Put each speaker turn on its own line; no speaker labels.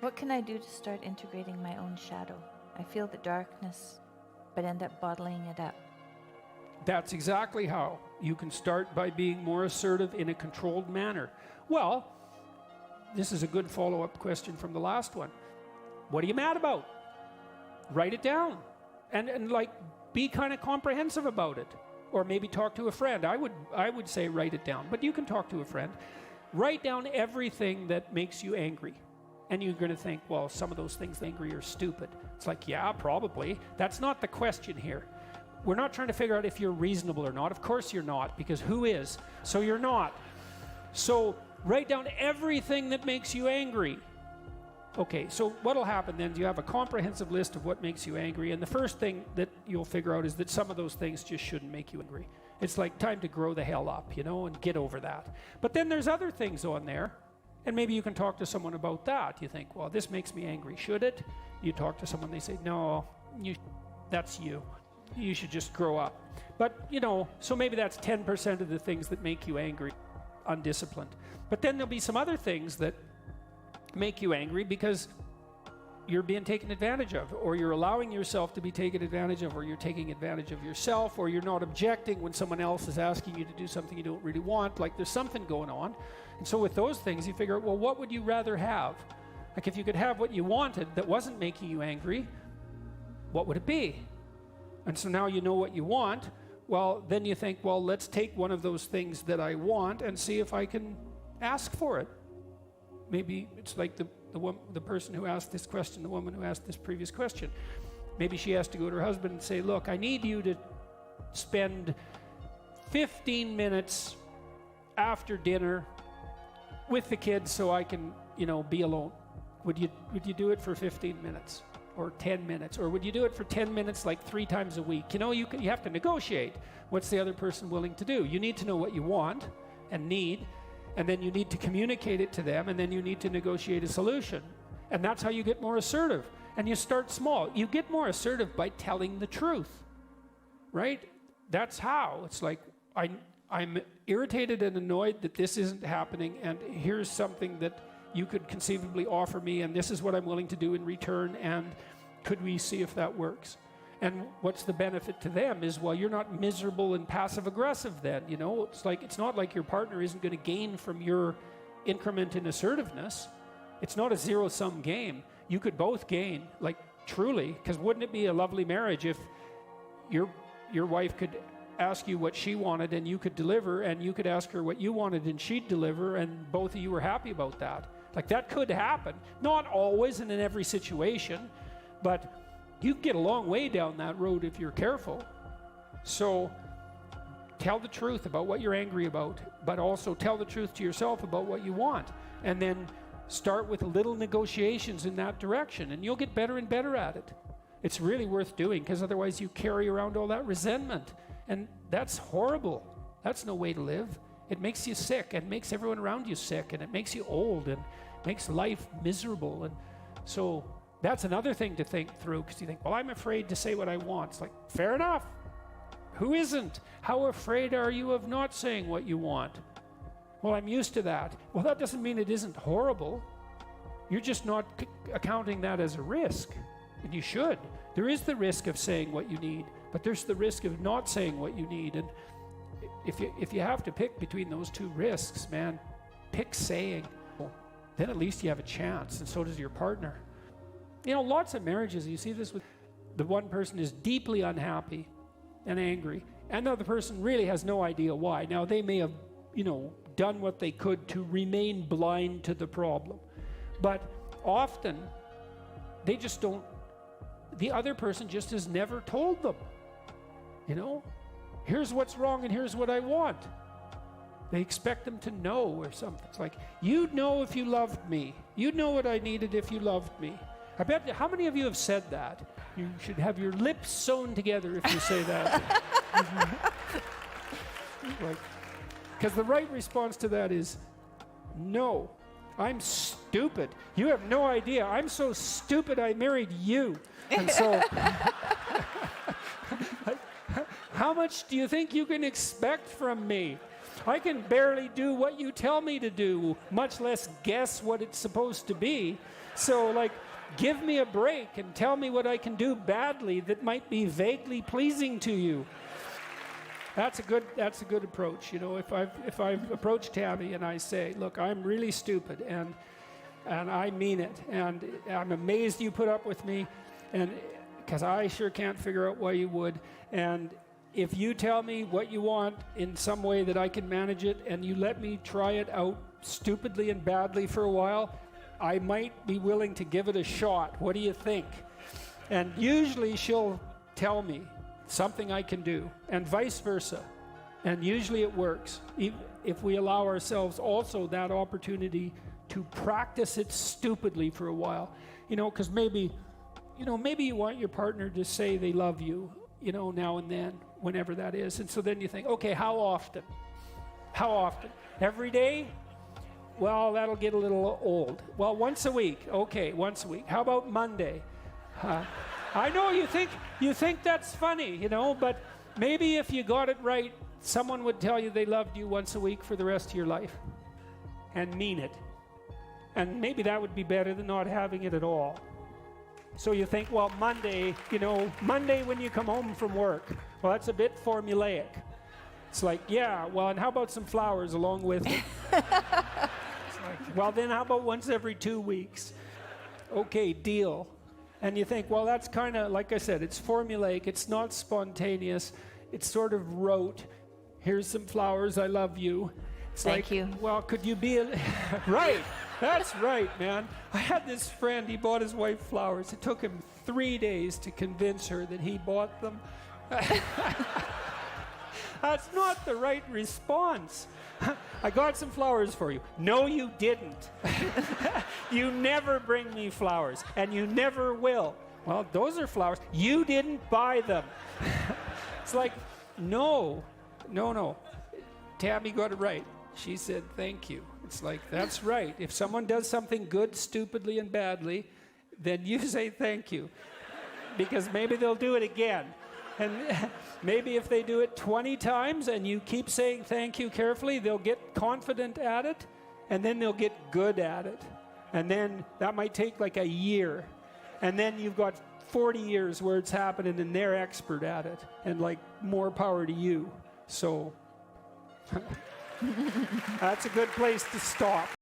What can I do to start integrating my own shadow? I feel the darkness, but end up bottling it up.
That's exactly how. You can start by being more assertive in a controlled manner. Well, this is a good follow-up question from the last one. What are you mad about? Write it down. And like, be kind of comprehensive about it. Or maybe talk to a friend. I would say write it down, but you can talk to a friend. Write down everything that makes you angry. And you're going to think, well, some of those things angry are stupid. It's like, yeah, probably. That's not the question here. We're not trying to figure out if you're reasonable or not. Of course you're not, because who is? So you're not. So write down everything that makes you angry. Okay, so what'll happen then, you have a comprehensive list of what makes you angry, and the first thing that you'll figure out is that some of those things just shouldn't make you angry. It's like time to grow the hell up, you know, and get over that. But then there's other things on there, and maybe you can talk to someone about that. You think, well, this makes me angry, should it? You talk to someone, they say, no, that's you. You should just grow up. But, you know, so maybe that's 10% of the things that make you angry, undisciplined. But then there'll be some other things that make you angry because you're being taken advantage of, or you're allowing yourself to be taken advantage of, or you're taking advantage of yourself, or you're not objecting when someone else is asking you to do something you don't really want. Like, there's something going on. And so with those things, you figure out, well, what would you rather have? Like, if you could have what you wanted that wasn't making you angry, what would it be? And so now you know what you want. Well, then you think, well, let's take one of those things that I want and see if I can ask for it. Maybe it's like the person who asked this question, the woman who asked this previous question. Maybe she has to go to her husband and say, look, I need you to spend 15 minutes after dinner with the kids so I can, you know, be alone. Would you do it for 15 minutes or 10 minutes? Or would you do it for 10 minutes like 3 times a week? You know, you have to negotiate. What's the other person willing to do? You need to know what you want and need, and then you need to communicate it to them, and then you need to negotiate a solution. And that's how you get more assertive. And you start small. You get more assertive by telling the truth, right? That's how. It's like, I'm irritated and annoyed that this isn't happening, and here's something that you could conceivably offer me, and this is what I'm willing to do in return, and could we see if that works? And what's the benefit to them is, well, you're not miserable and passive-aggressive then, you know? It's like, it's not like your partner isn't going to gain from your increment in assertiveness. It's not a zero-sum game. You could both gain, like, truly, because wouldn't it be a lovely marriage if your wife could ask you what she wanted and you could deliver, and you could ask her what you wanted and she'd deliver, and both of you were happy about that? Like, that could happen. Not always and in every situation, but you get a long way down that road if you're careful. So tell the truth about what you're angry about, but also tell the truth to yourself about what you want. And then start with little negotiations in that direction, and you'll get better and better at it. It's really worth doing, because otherwise you carry around all that resentment. And that's horrible. That's no way to live. It makes you sick, and makes everyone around you sick, and it makes you old, and makes life miserable. And so that's another thing to think through, because you think, well, I'm afraid to say what I want. It's like, fair enough. Who isn't? How afraid are you of not saying what you want? Well, I'm used to that. Well, that doesn't mean it isn't horrible. You're just not accounting that as a risk, and you should. There is the risk of saying what you need, but there's the risk of not saying what you need. And if you have to pick between those two risks, man, pick saying. Then at least you have a chance, and so does your partner. You know, lots of marriages, you see this with the one person is deeply unhappy and angry, and the other person really has no idea why. Now, they may have, you know, done what they could to remain blind to the problem, but often they just don't, the other person just has never told them, you know, here's what's wrong and here's what I want. They expect them to know or something. It's like, you'd know if you loved me. You'd know what I needed if you loved me. I bet, how many of you have said that? You should have your lips sewn together if you say that. Because the right response to that is, no, I'm stupid. You have no idea. I'm so stupid I married you. And so, how much do you think you can expect from me? I can barely do what you tell me to do, much less guess what it's supposed to be. So, like, give me a break and tell me what I can do badly that might be vaguely pleasing to you. That's a good approach. You know, if I've approached Tammy and I say, look, I'm really stupid and I mean it, and I'm amazed you put up with me, and because I sure can't figure out why you would, and if you tell me what you want in some way that I can manage it, and you let me try it out stupidly and badly for a while, I might be willing to give it a shot. What do you think? And usually she'll tell me something I can do, and vice versa. And usually it works, if we allow ourselves also that opportunity to practice it stupidly for a while. You know, because maybe you want your partner to say they love you, you know, now and then, whenever that is. And so then you think, okay, how often? How often? Every day? Well, that'll get a little old. Well, once a week. Okay, once a week. How about Monday? I know you think that's funny, you know, but maybe if you got it right, someone would tell you they loved you once a week for the rest of your life and mean it. And maybe that would be better than not having it at all. So you think, well, Monday, you know, Monday when you come home from work, well, that's a bit formulaic. It's like, yeah, well, and how about some flowers along with it? It's like, well, then how about once every 2 weeks? Okay, deal. And you think, well, that's kind of, like I said, it's formulaic, it's not spontaneous, it's sort of rote. Here's some flowers, I love you. It's
Thank
like,
you.
well, could you be right? That's right, man. I had this friend, he bought his wife flowers. It took him 3 days to convince her that he bought them. That's not the right response. I got some flowers for you. No, you didn't. You never bring me flowers, and you never will. Well, those are flowers. You didn't buy them. It's like, no. Tammy got it right. She said, thank you. It's like, that's right. If someone does something good, stupidly, and badly, then you say thank you. Because maybe they'll do it again. And maybe if they do it 20 times and you keep saying thank you carefully, they'll get confident at it, and then they'll get good at it. And then that might take like a year. And then you've got 40 years where it's happening and they're expert at it. And like, more power to you. So that's a good place to stop.